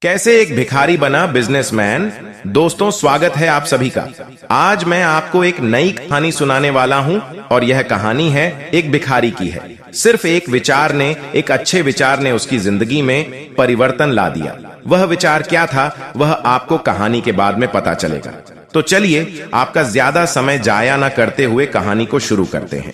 कैसे एक भिखारी बना बिजनेसमैन। दोस्तों, स्वागत है आप सभी का। आज मैं आपको एक नई कहानी सुनाने वाला हूं और यह कहानी है एक भिखारी की है। सिर्फ एक विचार ने, एक अच्छे विचार ने उसकी जिंदगी में परिवर्तन ला दिया। वह विचार क्या था, वह आपको कहानी के बाद में पता चलेगा। तो चलिए, आपका ज्यादा समय जाया न करते हुए कहानी को शुरू करते हैं।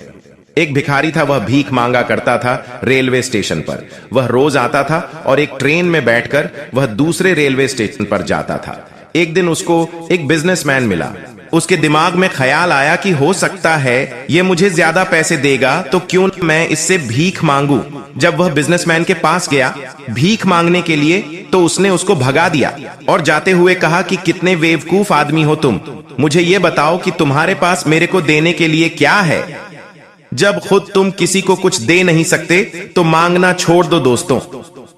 एक भिखारी था, वह भीख मांगा करता था रेलवे स्टेशन पर। वह रोज आता था और एक ट्रेन में बैठकर वह दूसरे रेलवे स्टेशन पर जाता था। एक दिन उसको एक बिजनेसमैन मिला। उसके दिमाग में ख्याल आया कि हो सकता है ये मुझे ज्यादा पैसे देगा, तो क्यों न मैं इससे भीख मांगू। जब वह बिजनेसमैन के पास गया भीख मांगने के लिए, तो उसने उसको भगा दिया और जाते हुए कहा कि कितने बेवकूफ आदमी हो तुम। मुझे ये बताओ कि तुम्हारे पास मेरे को देने के लिए क्या है। जब खुद तुम किसी को कुछ दे नहीं सकते तो मांगना छोड़ दो। दोस्तों,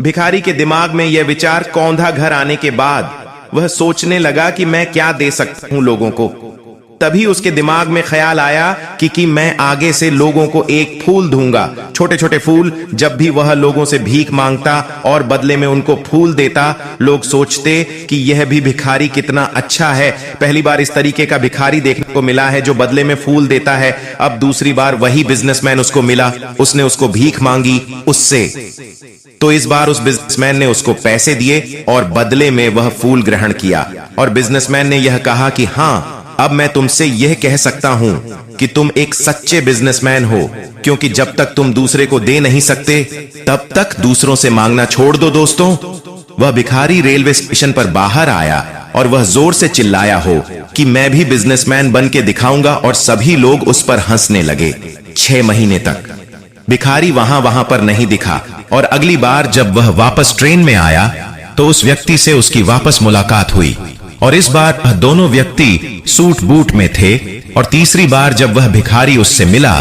भिखारी के दिमाग में यह विचार कौंधा घर आने के बाद वह सोचने लगा कि मैं क्या दे सकता हूं लोगों को। तभी उसके दिमाग में ख्याल आया कि मैं आगे से लोगों को एक फूल दूंगा, छोटे छोटे फूल। जब भी वह लोगों से भीख मांगता और बदले में उनको फूल देता, लोग सोचते कि यह भी भिखारी कितना अच्छा है। पहली बार इस तरीके का भिखारी देखने को मिला है जो बदले में फूल देता है। अब दूसरी बार वही बिजनेसमैन उसको मिला, उसने उसको भीख मांगी उससे। तो इस बार उस बिजनेसमैन ने उसको पैसे दिए और बदले में वह फूल ग्रहण किया। और बिजनेसमैन ने यह कहा कि हाँ, अब मैं तुमसे यह कह सकता हूं कि तुम एक सच्चे बिजनेसमैन हो, क्योंकि जब तक तुम दूसरे को दे नहीं सकते तब तक दूसरों से मांगना छोड़ दो। दोस्तों, वह भिखारी रेलवे स्टेशन पर बाहर आया और वह जोर से चिल्लाया हो कि मैं भी बिजनेसमैन बन के दिखाऊंगा, और सभी लोग उस पर हंसने लगे। 6 महीने तक भिखारी वहां पर नहीं दिखा, और अगली बार जब वह वापस ट्रेन में आया तो उस व्यक्ति से उसकी वापस मुलाकात हुई, और इस बार दोनों व्यक्ति सूट बूट में थे। और तीसरी बार जब वह भिखारी उससे मिला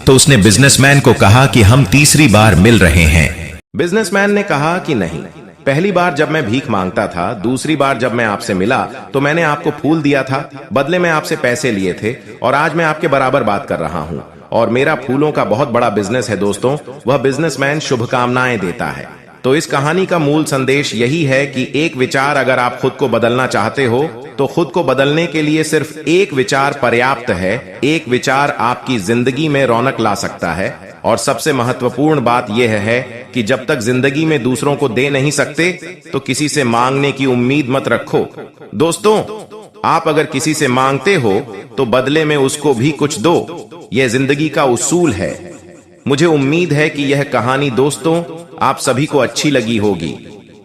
तो उसने बिजनेसमैन को कहा कि हम तीसरी बार मिल रहे हैं। बिजनेसमैन ने कहा कि नहीं, पहली बार जब मैं भीख मांगता था, दूसरी बार जब मैं आपसे मिला तो मैंने आपको फूल दिया था, बदले में आपसे पैसे लिए थे, और आज मैं आपके बराबर बात कर रहा हूं और मेरा फूलों का बहुत बड़ा बिजनेस है। दोस्तों, वह बिजनेसमैन शुभकामनाएं देता है। तो इस कहानी का मूल संदेश यही है कि एक विचार, अगर आप खुद को बदलना चाहते हो तो खुद को बदलने के लिए सिर्फ एक विचार पर्याप्त है। एक विचार आपकी जिंदगी में रौनक ला सकता है। और सबसे महत्वपूर्ण बात यह है कि जब तक जिंदगी में दूसरों को दे नहीं सकते तो किसी से मांगने की उम्मीद मत रखो। दोस्तों, आप अगर किसी से मांगते हो तो बदले में उसको भी कुछ दो। यह जिंदगी का उसूल है। मुझे उम्मीद है कि यह कहानी दोस्तों आप सभी को अच्छी लगी होगी।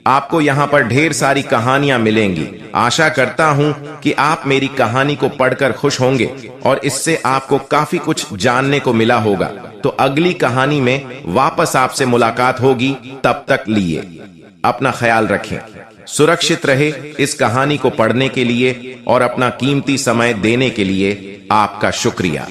आपको यहाँ पर ढेर सारी कहानियां मिलेंगी। आशा करता हूँ कि आप मेरी कहानी को पढ़कर खुश होंगे और इससे आपको काफी कुछ जानने को मिला होगा। तो अगली कहानी में वापस आपसे मुलाकात होगी। तब तक लिए अपना ख्याल रखें, सुरक्षित रहे। इस कहानी को पढ़ने के लिए और अपना कीमती समय देने के लिए आपका शुक्रिया।